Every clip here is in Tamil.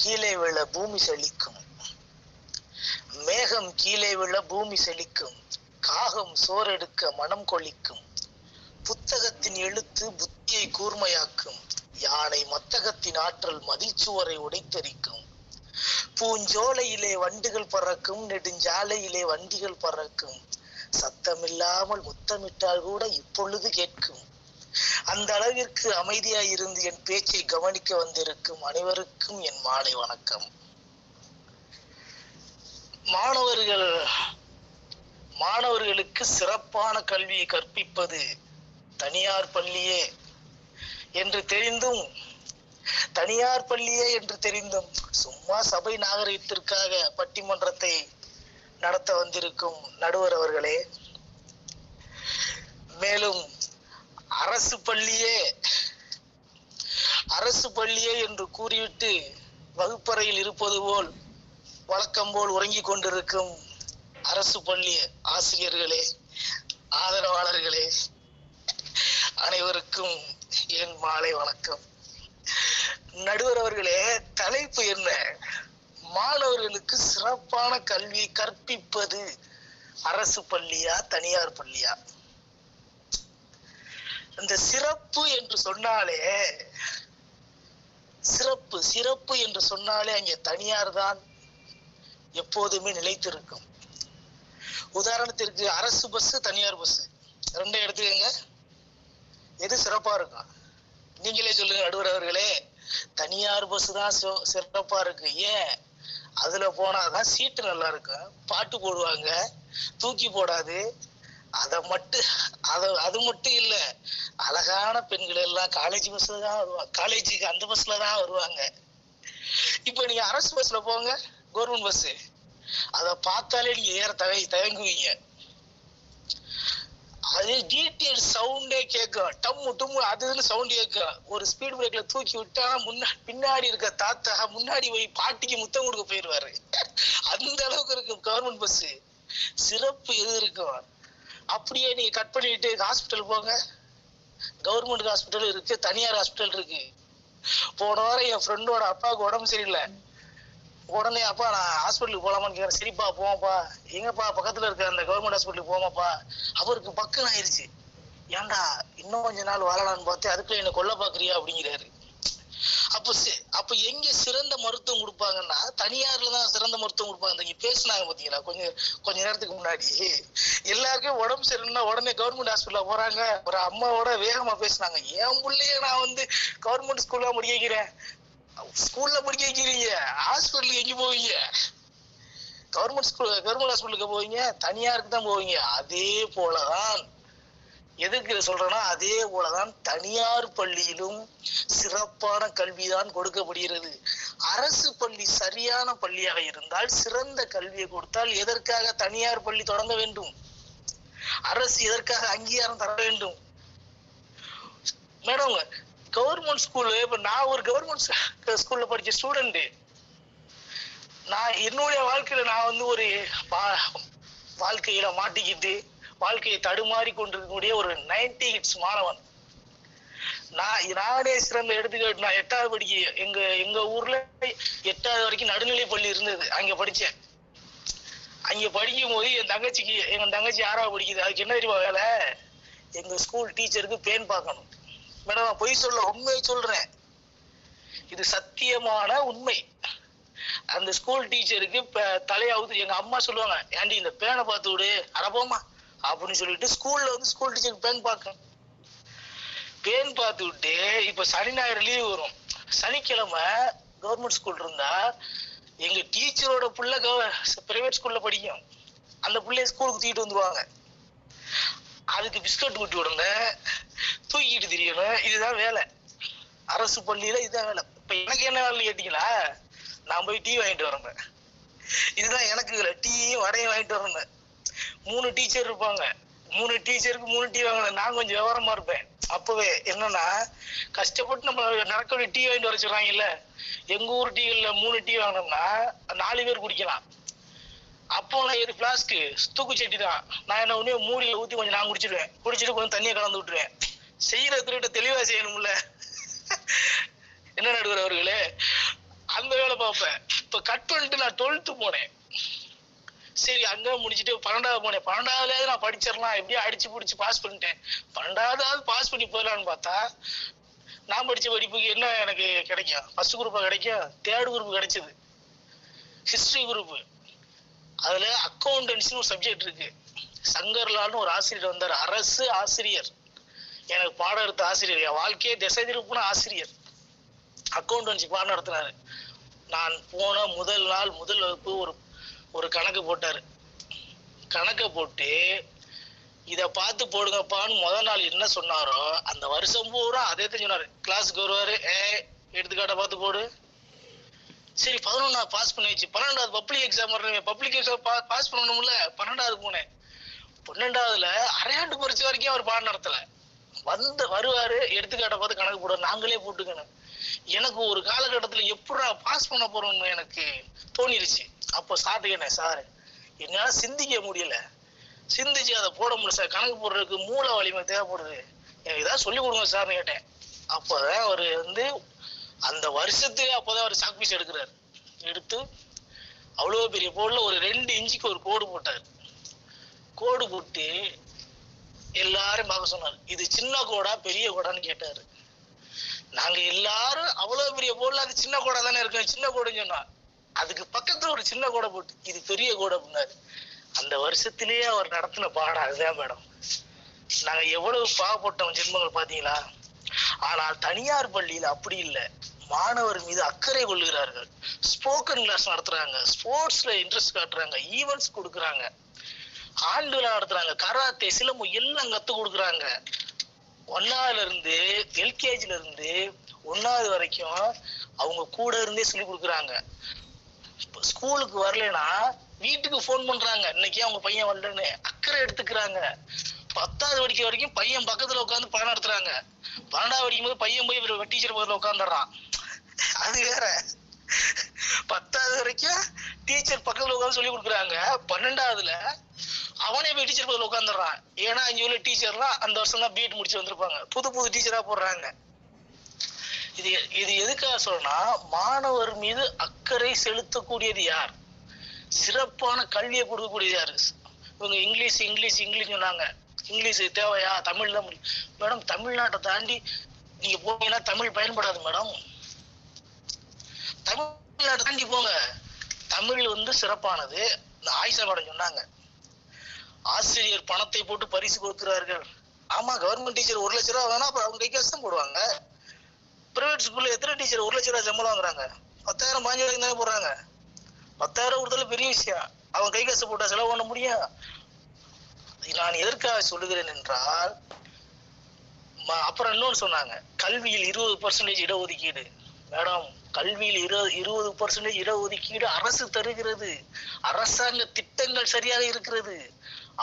கீழே விழ பூமி செழிக்கும், மேகம் கீழே விழ பூமி செழிக்கும், காகம் சோறெடுக்க மனம் கொளிக்கும், புத்தகத்தின் எழுத்து புத்தியை கூர்மையாக்கும், யானை மத்தகத்தின் ஆற்றல் மதிச்சுவரை உடைத்தெறிக்கும், பூஞ்சோலையிலே வண்டுகள் பறக்கும், நெடுஞ்சாலையிலே வண்டிகள் பறக்கும், சத்தமில்லாமல் முத்தமிட்டால் கூட இப்பொழுது கேட்கும். அந்த அளவிற்கு அமைதியாய் இருந்து என் பேச்சை கவனிக்க வந்திருக்கும் அனைவருக்கும் என் மாலை வணக்கம். மாணவர்களுக்கு சிறப்பான கல்வியை கற்பிப்பது தனியார் பள்ளியே என்று தெரிந்தும் சும்மா சபை நாகரிகத்திற்காக பட்டிமன்றத்தை நடத்த வந்திருக்கும் நடுவர் அவர்களே, மேலும் அரசு பள்ளியே என்று கூறிவிட்டு வகுப்பறையில் இருப்பது போல் வழக்கம் போல் உறங்கிக் கொண்டிருக்கும் அரசு பள்ளி ஆசிரியர்களே, ஆதரவாளர்களே, அனைவருக்கும் என் மாலை வணக்கம். நடுவர் அவர்களே, தலைப்பு என்ன? மாணவர்களுக்கு சிறப்பான கல்வி கற்பிப்பது அரசு பள்ளியா தனியார் பள்ளியா? இந்த சிறப்பு என்று சொன்னாலே அங்கே தனியார் தான் எப்போதுமே நிலைத்திருக்கும். உதாரணத்திற்கு அரசு பஸ், தனியார் பஸ் ரெண்டே எடுத்துக்கங்க, எது சிறப்பா இருக்கும்? நீங்களே சொல்லுங்க நடுவர் அவர்களே. தனியார் பஸ் தான் சிறப்பா இருக்கு. ஏன்? அதுல போனாதான் சீட்டு நல்லா இருக்கும், பாட்டு போடுவாங்க, தூக்கி போடாது. அது மட்டும் இல்ல, அழகான பெண்கள் எல்லாம் காலேஜ் பஸ்ல தான் வருவாங்க, காலேஜுக்கு அந்த பஸ்ல தான் வருவாங்க. இப்ப நீங்க அரசு பஸ்ல போங்க, கவர்மெண்ட் பஸ், அத பார்த்தாலே நீங்க ஏற தயங்குவீங்க. அது டீட்டெயில் சவுண்டே கேட்கும், டம்மு டும்மு அதுன்னு சவுண்ட் கேட்கும். ஒரு ஸ்பீட் பிரேக்ல தூக்கி விட்டா பின்னாடி இருக்க தாத்தா முன்னாடி போய் பாட்டிக்கு முத்தம் கொடுக்க போயிருவாரு. அந்த அளவுக்கு இருக்கும் கவர்மெண்ட் பஸ். சிறப்பு எது இருக்கும்? அப்படியே நீங்க கட் பண்ணிட்டு ஹாஸ்பிட்டல் போங்க, கவர்மெண்ட் ஹாஸ்பிட்டல் இருக்கு, தனியார் ஹாஸ்பிட்டல் இருக்கு. போன வாரம் என் ஃப்ரெண்டோட அப்பாவுக்கு உடம்பு சரியில்லை. உடனே அப்பா நான் ஹாஸ்பிட்டலுக்கு போலாமான்னு கேட்கிறேன். சரிப்பா போமாப்பா. எங்கப்பா? பக்கத்துல இருக்க அந்த கவர்மெண்ட் ஹாஸ்பிட்டலுக்கு போமாப்பா. அவருக்கு பக்கம் ஆயிடுச்சு. ஏன்டா இன்னும் கொஞ்ச நாள் வாழலான்னு பார்த்து அதுக்குள்ள என்ன கொல்ல பாக்குறியா அப்படிங்கிறாரு. அப்ப எங்க சிறந்த மருத்துவம் கொடுப்பாங்கன்னா தனியார்ல தான் சிறந்த மருத்துவம் கொடுப்பாங்க. நீங்க பேசினாங்க பாத்தீங்களா கொஞ்ச நேரத்துக்கு முன்னாடி, எல்லாருக்கும் உடம்பு சரியில்லைன்னா உடனே கவர்மெண்ட் ஹாஸ்பிட்டல்ல போறாங்க. ஒரு அம்மாவோட வேகமா பேசினாங்க, என் பிள்ளைய நான் கவர்மெண்ட் ஸ்கூல்ல படிக்க வைக்கிறேன். ஸ்கூல்ல படிக்க வைக்கிறீங்க, ஹாஸ்பிட்டலுக்கு எங்க போவீங்க? கவர்மெண்ட் ஹாஸ்பிட்டலுக்கு போவீங்க, தனியாருக்கு தான் போவீங்க. அதே போலதான், எதுக்கு சொல்றேன்னா, அதே போலதான் தனியார் பள்ளியிலும் சிறப்பான கல்விதான் கொடுக்கப்படுகிறது. அரசு பள்ளி சரியான பள்ளியாக இருந்தால், சிறந்த கல்வியை கொடுத்தால் எதற்காக தனியார் பள்ளி தொடங்க வேண்டும்? அரசு எதற்காக அங்கீகாரம் தர வேண்டும்? மேடம், கவர்மெண்ட் ஸ்கூலு, இப்ப நான் ஒரு கவர்மெண்ட் ஸ்கூல்ல படிச்ச ஸ்டூடெண்ட். நான் என்னுடைய வாழ்க்கையில நான் ஒரு வாழ்க்கையில மாட்டிக்கிட்டு வாழ்க்கையை தடுமாறி கொண்டிருக்கக்கூடிய ஒரு 90 ஹிட்ஸ் மாணவன். நானே சிறந்த எடுத்துக்கிட்டு, நான் 8வது படிக்க எங்க ஊர்ல 8வது வரைக்கும் நடுநிலை பள்ளி இருந்தது, அங்க படிச்சேன். அங்க படிக்கும் போது எங்க தங்கச்சி 6வது படிக்குது. அதுக்கு என்ன தெரியுமா வேலை? எங்க ஸ்கூல் டீச்சருக்கு பேன் பார்க்கணும். மேடம், நான் பொய் சொல்ல, உண்மையை சொல்றேன், இது சத்தியமான உண்மை. அந்த ஸ்கூல் டீச்சருக்கு தலையாவது எங்க அம்மா சொல்லுவாங்க, ஏண்டி இந்த பேனை பார்த்து விடு, அடப்போமா அப்படின்னு சொல்லிட்டு ஸ்கூல் டீச்சருக்கு பேன் பார்த்து விட்டு, இப்ப சனி ஞாயிறு லீவு வரும். சனிக்கிழமை கவர்மெண்ட் ஸ்கூல் இருந்தா எங்க டீச்சரோட பிள்ளை பிரைவேட் ஸ்கூல்ல படிக்கும். அந்த பிள்ளைய ஸ்கூலுக்கு தூக்கிட்டு வந்துருவாங்க. அதுக்கு பிஸ்கட் ஊட்டி விடணும், தூக்கிட்டு திரியணும். இதுதான் வேலை அரசு பள்ளியில, இதுதான் வேலை. இப்ப எனக்கு என்ன வேலை கேட்டீங்களா? நான் போய் டீ வாங்கிட்டு வரேன். இதுதான் எனக்கு வேலை, டீயும் வடையும் வாங்கிட்டு வரேன். 3 டீச்சர் இருப்பாங்க, 3 டீச்சருக்கு 3 டீ வாங்கணும். நான் கொஞ்சம் விவரமா இருப்பேன். அப்பவே என்னன்னா, கஷ்டப்பட்டு நம்ம நடக்க டீ வாங்கிட்டு வர சொல்றாங்கல்ல, எங்க ஊர் டீகள்ல 3 டீ வாங்கினோம்னா 4 பேர் குடிக்கலாம். அப்போ நான் ஒரு பிளாஸ்க்கு தூக்குச்சட்டி தான். நான் என்ன ஒண்ணு மூடியில ஊத்தி கொஞ்சம் நான் குடிச்சிட்டு கொஞ்சம் தண்ணியை கலந்து விட்டுருவேன். செய்யற திருட்ட தெளிவா செய்யணும்ல. என்ன நடுவர் அவர்களே, அந்த வேலை பார்ப்பேன். இப்ப கட் பண்ணிட்டு நான் 12th போனேன். சரி அங்க முடிச்சுட்டு 12வது போனேன். 12வதுலயாவது நான் படிச்சிடலாம், எப்படியோ அடிச்சு பிடிச்சு பாஸ் பண்ணிட்டேன். 12வதாவது பாஸ் பண்ணி போயிடலான்னு பார்த்தா நான் படிச்ச படிப்புக்கு என்ன எனக்கு கிடைக்கும்? ஃபர்ஸ்ட் குரூப்பா கிடைக்கும்? 3rd குரூப் கிடைச்சது, ஹிஸ்டரி குரூப். அதுல அக்கௌண்டன்சின்னு ஒரு சப்ஜெக்ட் இருக்கு. சங்கர்லால்னு ஒரு ஆசிரியர் வந்தார், அரசு ஆசிரியர், எனக்கு பாடம் எடுத்த ஆசிரியர், என் வாழ்க்கையே திசை திருப்புன ஆசிரியர். அக்கௌண்டன்சி பாடம் நடத்தினாரு. நான் போன முதல் நாள் முதல் வகுப்பு ஒரு கணக்கு போட்டாரு. கணக்கை போட்டு இத பார்த்து போடுங்கப்பான்னு முதல் நாள் என்ன சொன்னாரோ அந்த வருஷம் பூரா அதே தான் சொன்னாரு. கிளாஸுக்கு வருவாரு, எடுத்துக்காட்ட பார்த்து போடு. சரி 11வது பாஸ் பண்ணி வச்சு 12வது பப்ளிக் எக்ஸாம் வர்றேன். பப்ளிக் எக்ஸாம் பாஸ் பண்ணணும்ல. 12வது போனேன். 12வதுல அரையாண்டு பரிட்சை வரைக்கும் அவர் பாடம் நடத்தல. வருவாரு, எடுத்துக்காட்ட பார்த்து கணக்கு போடுவார், நாங்களே போட்டுக்கணும். எனக்கு ஒரு காலகட்டத்துல எப்படா பாஸ் பண்ண போறோம்னு எனக்கு தோணிருச்சு. அப்போ சார் கேட்டேன், சார் என்னால சிந்திக்க முடியல, சிந்திச்சு அதை போட முடியல சார், கணக்கு போடுறதுக்கு மூளை வலிமை தேவைப்படுது, எனக்கு ஏதாவது சொல்லி கொடுங்க சார்னு கேட்டேன். அப்போதான் அவரு அந்த வருஷத்துக்கு அப்போதான் அவர் சாக்பீஸ் எடுக்கிறாரு. எடுத்து அவ்வளவு பெரிய போர்டுல ஒரு 2 இன்ச்சுக்கு ஒரு கோடு போட்டாரு. கோடு போட்டு எல்லாரும் பார்க்க சொன்னாரு. இது சின்ன கோடா பெரிய கோடான்னு கேட்டாரு. நாங்க எல்லாரும் அவ்வளவு பெரிய போர்டுல அது சின்ன கோடா தானே இருக்கு, சின்ன கோடுன்னு சொன்னா. அதுக்கு பக்கத்துல ஒரு சின்ன கோடை போட்டு இது பெரிய கோடை அப்படின்னாரு. அந்த வருஷத்திலேயே அவர் நடத்தின பாடம் அதுதான் மேடம். நாங்க எவ்வளவு பாவப்பட்டோம் ஜென்மங்கள் பாத்தீங்களா? ஆனால் தனியார் பள்ளியில அப்படி இல்லை. மாணவர் மீது அக்கறை கொள்ளுகிறார்கள். ஸ்போக்கன் கிளாஸ் நடத்துறாங்க, ஸ்போர்ட்ஸ்ல இன்ட்ரெஸ்ட் காட்டுறாங்க, ஈவெண்ட்ஸ் கொடுக்குறாங்க, ஆண்டு விழா நடத்துறாங்க, கராத்தே, சிலம்பு எல்லாம் கத்து கொடுக்குறாங்க. 1வதுல இருந்து எல்கேஜில இருந்து 1வது வரைக்கும் அவங்க கூட இருந்தே சொல்லி கொடுக்குறாங்க. ஸ்கூலுக்கு வரலன்னா வீட்டுக்கு போன் பண்றாங்க, இன்னைக்கு அவங்க பையன் வரலன்னு அக்கறை எடுத்துக்கிறாங்க. 10வது படிக்க வரைக்கும் பையன் பக்கத்துல உட்காந்து பாடம் நடத்துறாங்க. 12வது படிக்கும் போது பையன் போய் டீச்சர் பக்கத்துல உட்காந்துடுறான். அது வேற. 10வது வரைக்கும் டீச்சர் பக்கத்துல உட்காந்து சொல்லி கொடுக்குறாங்க. 12வதுல அவனே போய் டீச்சர் பக்கத்துல உட்காந்துடுறான். ஏன்னா அங்க உள்ள டீச்சர்லாம் அந்த வருஷம் தான் பிஎட் முடிச்சு வந்திருப்பாங்க, புது டீச்சரா போடுறாங்க. இது எதுக்காக சொல்றேன்னா, மாணவர் மீது அக்கறை செலுத்தக்கூடியது யார்? சிறப்பான கல்வியை கொடுக்கக்கூடியது யாரு? இவங்க இங்கிலீஷ் சொன்னாங்க. இங்கிலீஷ் தேவையா? தமிழ் தான் மேடம். தமிழ்நாட்டை தாண்டி நீங்க போனீங்கன்னா தமிழ் பயன்படாது மேடம். தமிழ்நாட்டை தாண்டி போங்க, தமிழ் சிறப்பானது. இந்த ஆயிஷா மேடம் சொன்னாங்க, ஆசிரியர் பணத்தை போட்டு பரிசு கொடுக்கிறார்கள். ஆமா, கவர்மெண்ட் டீச்சர் 1 லட்ச ரூபா வேணா அப்புறம் அவங்க கை காசு தான் போடுவாங்க. பிரைவேட் ஸ்கூல்ல எத்தனை டீச்சர் 1 லட்ச ரூபா சம்பளம் வாங்குறாங்க? 10,000 15,000 தானே போடுறாங்க. 10,000 கொடுத்தாலும் பெரிய விஷயம். அவன் கை காசு போட்டா செலவு பண்ண முடியும். நான் எதற்காக சொல்லுகிறேன் என்றால், அப்புறம் இன்னொன்னு சொன்னாங்க, கல்வியில் 20% இடஒதுக்கீடு. மேடம், கல்வியில் 20% இடஒதுக்கீடு அரசு தருகிறது. அரசாங்க திட்டங்கள் சரியாக இருக்கிறது.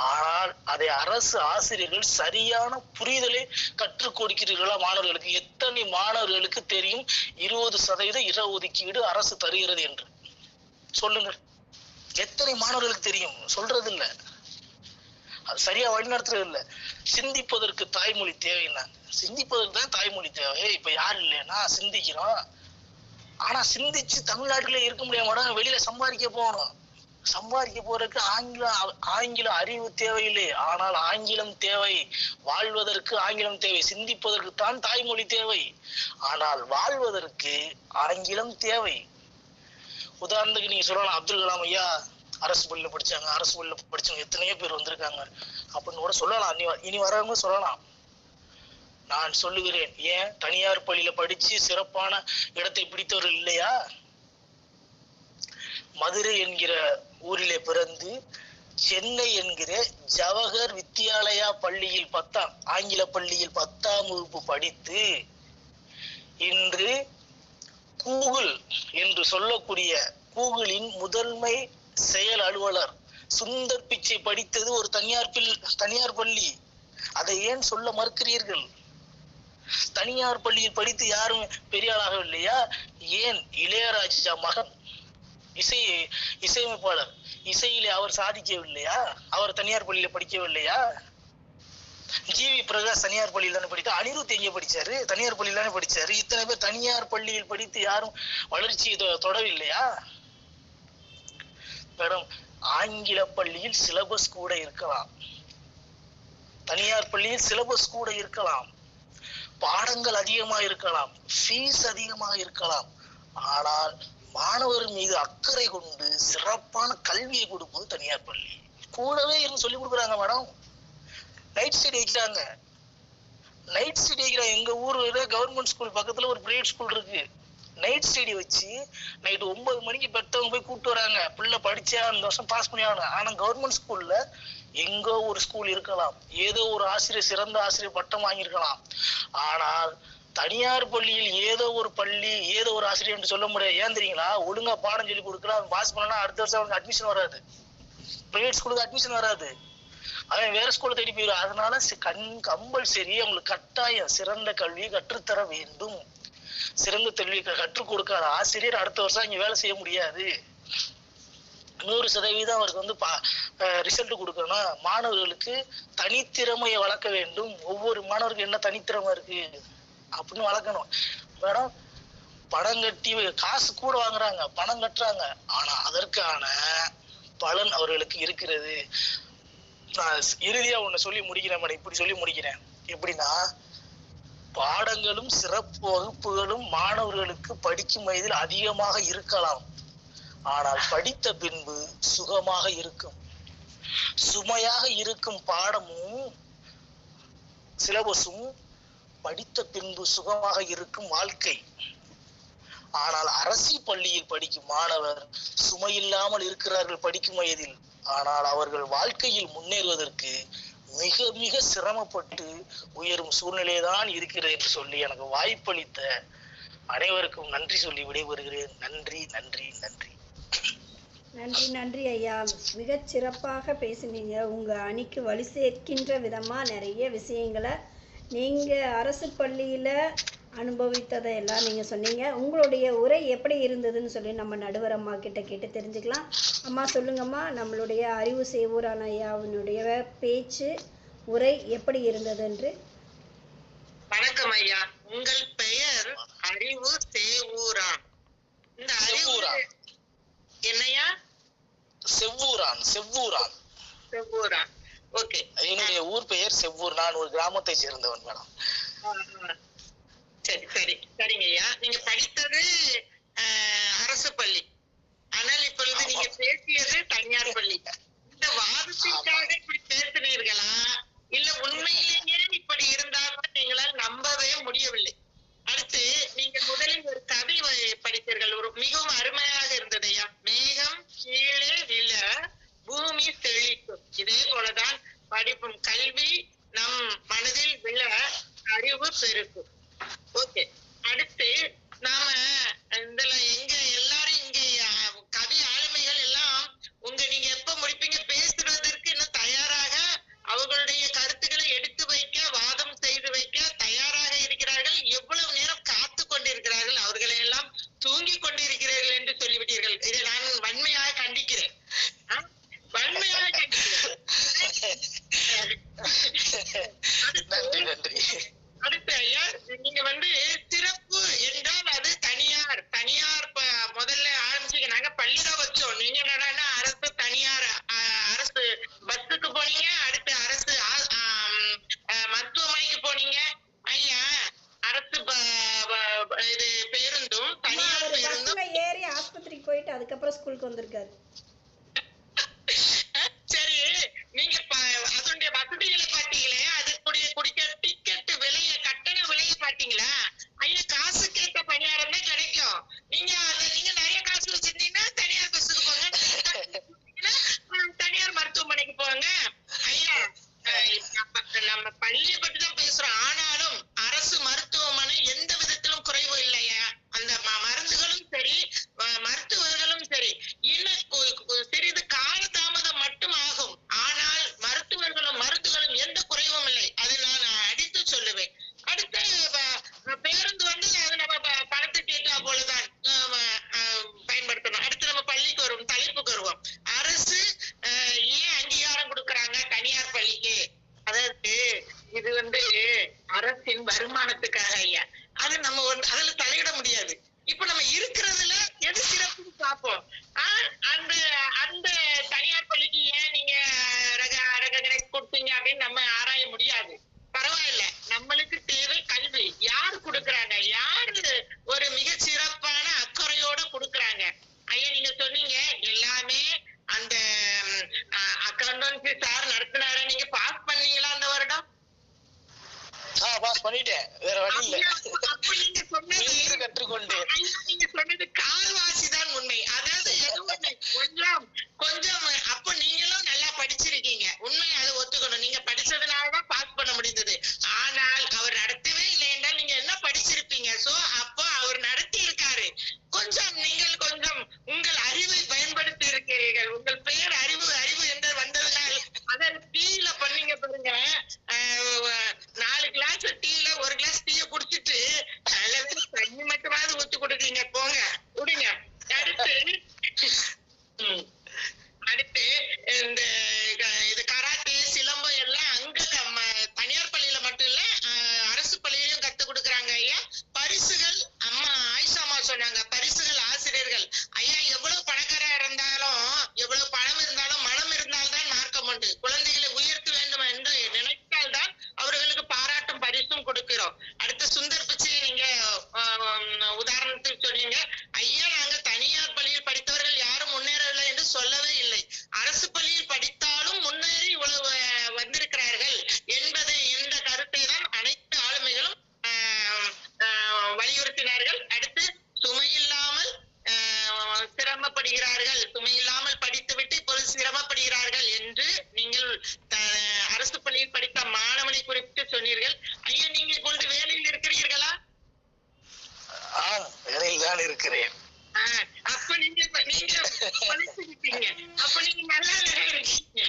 ஆனால் அதை அரசு ஆசிரியர்கள் சரியான புரிதலை கற்றுக் கொடுக்கிறீர்களா மாணவர்களுக்கு? எத்தனை மாணவர்களுக்கு தெரியும் 20% இடஒதுக்கீடு அரசு தருகிறது என்று? சொல்லுங்க. எத்தனை மாணவர்களுக்கு தெரியும்? சொல்றது இல்ல, அது சரியா வழிநடத்துறது இல்ல. சிந்திப்பதற்கு தாய்மொழி தேவைன்னாங்க. சிந்திப்பதற்கு தான் தாய்மொழி தேவை. இப்ப யாரு இல்லைன்னா சிந்திக்கிறோம். ஆனா சிந்திச்சு தமிழ்நாட்டிலே இருக்க முடிய மாட்டாங்க, வெளியில சம்பாதிக்க போகணும். சம்பாதிக்க போறதுக்கு ஆங்கில அறிவு தேவையில்லை, ஆனால் ஆங்கிலம் தேவை. வாழ்வதற்கு ஆங்கிலம் தேவை. சிந்திப்பதற்கு தான் தாய்மொழி தேவை, ஆனால் வாழ்வதற்கு ஆங்கிலம் தேவை. உதாரணத்துக்கு நீங்க சொல்லலாம், அப்துல் கலாம் ஐயா அரசு பள்ளியில படிச்சாங்க, அரசு பள்ளியில படிச்சவங்க எத்தனையோ பேர் வந்திருக்காங்க அப்படின்னு கூட சொல்லலாம். இனி வரவங்க சொல்லலாம். நான் சொல்லுகிறேன், ஏன் தனியார் பள்ளியில படிச்சு சிறப்பான இடத்தை பிடித்தவர்கள் இல்லையா? மதுரை என்கிற ஊரிலே பிறந்து சென்னை என்கிற ஜவஹர் வித்யாலயா பள்ளியில் ஆங்கில பள்ளியில் 10ஆம் வகுப்பு படித்து இன்று கூகுள் என்று சொல்லக்கூடிய கூகுளின் முதன்மை செயல் அலுவலர் சுந்தர் பிச்சை படித்தது ஒரு தனியார் பள்ளி. அதை ஏன் சொல்ல மறுக்கிறீர்கள்? தனியார் பள்ளியில் படித்து யாரும் பெரிய ஆளாகவில்லையா? ஏன் இளையராஜா மகன் இசையமைப்பாளர், இசையிலே அவர் சாதிக்கவில்லையா? அவர் தனியார் பள்ளியில படிக்கவில்லையா? ஜிவி பிரகாஷ் தனியார் பள்ளியில் தானே படித்தா, அனிருத் எங்க படிச்சாரு? தனியார் பள்ளியில் தானே படிச்சாரு. இத்தனை பேர் தனியார் பள்ளியில் படித்து யாரும் வளர்ச்சி தொடவில்லையா மேடம்? ஆங்கில பள்ளியில் சிலபஸ் கூட இருக்கலாம், தனியார் பள்ளியில் சிலபஸ் கூட இருக்கலாம், பாடங்கள் அதிகமாக இருக்கலாம், ஃபீஸ் அதிகமாக இருக்கலாம். ஆனால் மாணவர் மீது அக்கறை கொண்டு சிறப்பான கல்வியை கொடுப்பது தனியார் பள்ளி. கூடவே இருந்து சொல்லி கொடுக்குறாங்க மேடம். நைட் ஸ்டடி வைக்கிறாங்க, நைட் ஸ்டடி வைக்கிறாங்க. எங்க ஊர்ல கவர்மெண்ட் ஸ்கூல் பக்கத்துல ஒரு பிரைவேட் ஸ்கூல் இருக்கு. நைட் ஸ்டடி வச்சு நைட்டு 9 மணிக்கு பெற்றவங்க போய் கூப்பிட்டு வராங்க. பிள்ளை படிச்சா அந்த வருஷம் பாஸ் பண்ணி ஆகணும். ஆனா கவர்மெண்ட் ஸ்கூல்ல எங்கோ ஒரு ஸ்கூல் இருக்கலாம், ஏதோ ஒரு ஆசிரியர் சிறந்த ஆசிரியர் பட்டம் வாங்கியிருக்கலாம். ஆனால் தனியார் பள்ளியில் ஏதோ ஒரு பள்ளி ஏதோ ஒரு ஆசிரியர் என்று சொல்ல முடியாது. ஏன் தெரியுங்களா? ஒழுங்கா பாடம் சொல்லி கொடுக்கலாம், பாஸ் பண்ணா அடுத்த வருஷம் அவனுக்கு அட்மிஷன் வராது, பிரைவேட் ஸ்கூலுக்கு அட்மிஷன் வராது, அவன் வேற ஸ்கூல்ல தேடி போயிடும். அதனால கம்பல்சரி அவங்களுக்கு கட்டாயம் சிறந்த கல்வியை கற்றுத்தர வேண்டும். சிறந்த கல்வியை கற்றுக் கொடுக்காத ஆசிரியர் அடுத்த வருஷம் இங்க வேலை செய்ய முடியாது. 100% அவருக்கு வந்து ரிசல்ட் கொடுக்கணும். மாணவர்களுக்கு தனித்திறமையை வளர்க்க வேண்டும். ஒவ்வொரு மாணவருக்கு என்ன தனித்திறமை இருக்கு அப்படின்னு வளர்க்கணும் மேடம். பணம் கட்டி காசு கூட வாங்குறாங்க, பணம் கட்டுறாங்க, ஆனா அதற்கான பலன் அவர்களுக்கு இருக்கிறது. நான் இறுதியா ஒண்ணு சொல்லி முடிக்கிறேன் மேடம். இப்படி சொல்லி முடிக்கிறேன். எப்படின்னா, பாடங்களும் சிறப்பு வகுப்புகளும் மாணவர்களுக்கு படிக்கும் வயதில் அதிகமாக இருக்கலாம், ஆனால் படித்த பின்பு சுகமாக இருக்கும். சுமையாக இருக்கும் பாடமும் சிலபஸும் படித்த பின்பு சுகமாக இருக்கும் வாழ்க்கை. ஆனால் அரசு பள்ளியில் படிக்கும் மாணவர் சுமையில்லாமல் இருக்கிறார்கள் படிக்கும் வயதில், ஆனால் அவர்கள் வாழ்க்கையில் முன்னேறுவதற்கு மிக மிக சிரமப்பட்டு உயரும் சூழ்நிலைதான் இருக்கிறது என்று சொல்லி எனக்கு வாய்ப்பளித்த அனைவருக்கும் நன்றி சொல்லி விடைபெறுகிறேன். நன்றி நன்றி நன்றி நன்றி. நன்றி ஐயா, மிகச் சிறப்பாக பேசினீங்க. உங்கள் அணிக்கு வலு சேர்க்கின்ற விதமாக நிறைய விஷயங்களை நீங்கள் அரசு பள்ளியில் அனுபவித்ததை எல்லாம் நீங்கள் சொன்னீங்க. உங்களுடைய உரை எப்படி இருந்ததுன்னு சொல்லி நம்ம நடுவர் அம்மா கிட்ட கேட்டு தெரிஞ்சுக்கலாம். அம்மா சொல்லுங்கம்மா, நம்மளுடைய அறிவு சேவூரான் ஐயாவினுடைய பேச்சு உரை எப்படி இருந்தது என்று. வணக்கம் ஐயா, உங்கள் பெயர் அறிவு சேவூரான். இந்த அறிவு என்னையா? செவ்வூரான். செவ்வூரான். செவ்வூரான். ஓகே. என்னுடைய ஊர் பெயர் செவ்வூர். நான் ஒரு கிராமத்தை சேர்ந்தவன் மேடம். சரி சரி சரிங்க ஐயா. நீங்க படித்தது அரசு பள்ளி, ஆனால் இப்பொழுது நீங்க பேசியது தனியார் பள்ளி. இந்த வாதத்திற்காக இப்படி பேசினீர்களா, இல்ல உண்மையிலேயே இப்படி இருந்தாலும் நீங்களால் நம்பவே முடியவில்லை? அடுத்து நீங்கள் முதலில் ஒரு கதை படித்தீர்கள், ஒரு மிகவும் அருமையாக இருந்தது ஐயா. மேகம் கீழே விழ பூமி செழிக்கும். இதே போலதான் படிப்பும். கல்வி நம் மனதில் விழ அறிவு பெருக்கும். ஓகே. அடுத்து நாம இதுல எங்க எல்லாரும் இங்க கவி ஆளுமைகள் எல்லாம் நீங்க எப்ப முடிப்பீங்க பேசுறதற்கு இன்னும் தயாராக அவர்களுடைய கருத்துக்களை எடுத்து வைக்க, வாதம் செய்து வைக்க தயாராக இருக்கிறார்கள். எவ்வளவு நேரம் காத்து கொண்டிருக்கிறார்கள், அவர்களை எல்லாம் தூங்கி கொண்டிருக்கிறீர்கள் என்று சொல்லிவிட்டீர்கள். இதை நான் வன்மையாக கண்டிக்கிறேன், வன்மையாக கண்டிக்கிறேன். அடுத்து ஐயா, நீங்க சிறப்பு என்றால் அது தனியார். தனியார் முதல்ல ஆரம்பிச்சீங்க, நாங்க பள்ளிதான் வச்சோம். நீங்க என்னன்னா அரசு தனியார், அரசு பஸ்ஸுக்கு போனீங்க, அடுத்து அரசு மருத்துவமனைக்கு போனீங்க. ஐயா, அரசு இது பேருந்தும் தனியார் பேருந்தும் ஏறி ஆஸ்பத்திரிக்கு போயிட்டு அதுக்கப்புறம் ஸ்கூலுக்கு வந்திருக்காரு. சரி, நீங்க அதனுடைய வசதிகளை பாத்தீங்களே, அதுக்குடைய குடிக்க டிக்கெட் விலைய, கட்டண விலையை பாத்தீங்களா? ஐயா, காசு கேட்ட பணியாரம் தான் கிடைக்கும். நீங்க நிறைய காசு வச்சிருந்தீங்கன்னா தனியார் பஸ்ஸுக்கு போங்க, தனியார் மருத்துவமனைக்கு போங்க. ஐயா, நம்ம பள்ளியை பற்றி தான் பேசுறோம், ஆனாலும் அரசு மருத்துவமனை எந்த விதத்திலும் குறைவு இல்லையா. அந்த மருந்துகளும் சரி, மருத்துவர்களும் சரி. இன்னும் சொன்னது கால்வாசிதான் உண்மை. அதாவது எதுவும் கொஞ்சம் கொஞ்சம் அப்ப நீங்களும் நல்லா படிச்சிருக்கீங்க. உண்மை, அதை ஒத்துக்கணும். நீங்க படிச்சதுனாலதான் பாஸ் பண்ண முடிந்தது. ஆனால் அவர் நடத்தவே இல்லை என்றால் நீங்க என்ன படிச்சிருப்பீங்க? சோ அப்போ அவர் நடத்தி இருக்காரு. கொஞ்சம் நீங்கள் கொஞ்சம் உங்கள் அறிவை பயன்படுத்தி இருக்கிறீர்கள். உங்கள் பெயர் அறிவு அறிவு என்று வந்ததுனால் அதை டீல பண்ணீங்க பாருங்க. 4 கிளாஸ் டீல 1 கிளாஸ் டீய குடிச்சிட்டு நல்ல தண்ணி மட்டுமாவது ஊத்தி கொடுக்கீங்க. போங்க குடிங்க. அடுத்து இந்த இது கராத்தே சிலம்பம் எல்லாம் அங்க தனியார் பள்ளியில மட்டும் இல்ல அரசு பள்ளியிலும் கத்து கொடுக்குறாங்க ஐயா. பரிசுகள் அம்மா ஆயிஷாமா சொன்னாங்க, பரிசுகள் ஆசிரியர்கள். ஐயா எவ்வளவு பணக்காரா இருந்தாலும் எவ்வளவு பணம் இருந்தாலும் மனம் இருந்தால்தான் மார்க்கம் உண்டு. குழந்தைகளை உயர்த்த வேண்டும் என்று நினைத்தால்தான் அவர்களுக்கு பாராட்டும் பரிசும் கொடுக்கிறோம். அடுத்து சுந்தர் பிச்சையை நீங்க உதாரணத்துக்கு சொன்னீங்க. ஐயா நாங்க தனியார் பள்ளியில் படித்தவர்கள் யாரும் முன்னேறவில்லை என்று சொல்லவே இல்லை. அரசு பள்ளியில் படித்தாலும் முன்னேறி இவ்வளவு வந்திருக்கிறார்கள் என்பதை இந்த கருத்தை தான் அனைத்து ஆளுமைகளும் வலியுறுத்தினார்கள். அடுத்து சுமையில்லாமல் சிரமப்படுகிறார்கள், சுமையில்லாமல் படித்துவிட்டு இப்போது சிரமப்படுகிறார்கள் என்று நீங்கள் அரசு பள்ளியில் படித்த மாணவனை குறித்து சொன்னீர்கள். ஐயா நீங்க இப்பொழுது வேலையில் இருக்கிறீர்களா? வேலையில் தான் இருக்கிறேன். அப்ப நீங்க படிச்சிருக்கீங்க. அப்ப நீங்க நல்லா இருக்கீங்க.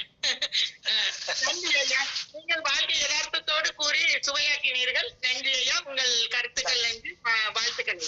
நன்றி ஐயா. நீங்கள் வாழ்க்கை யதார்த்தத்தோடு கூறி சுவையாக்கினீர்கள். நன்றி ஐயா. உங்கள் கருத்துக்கள் நன்றி, வாழ்த்துக்கள்.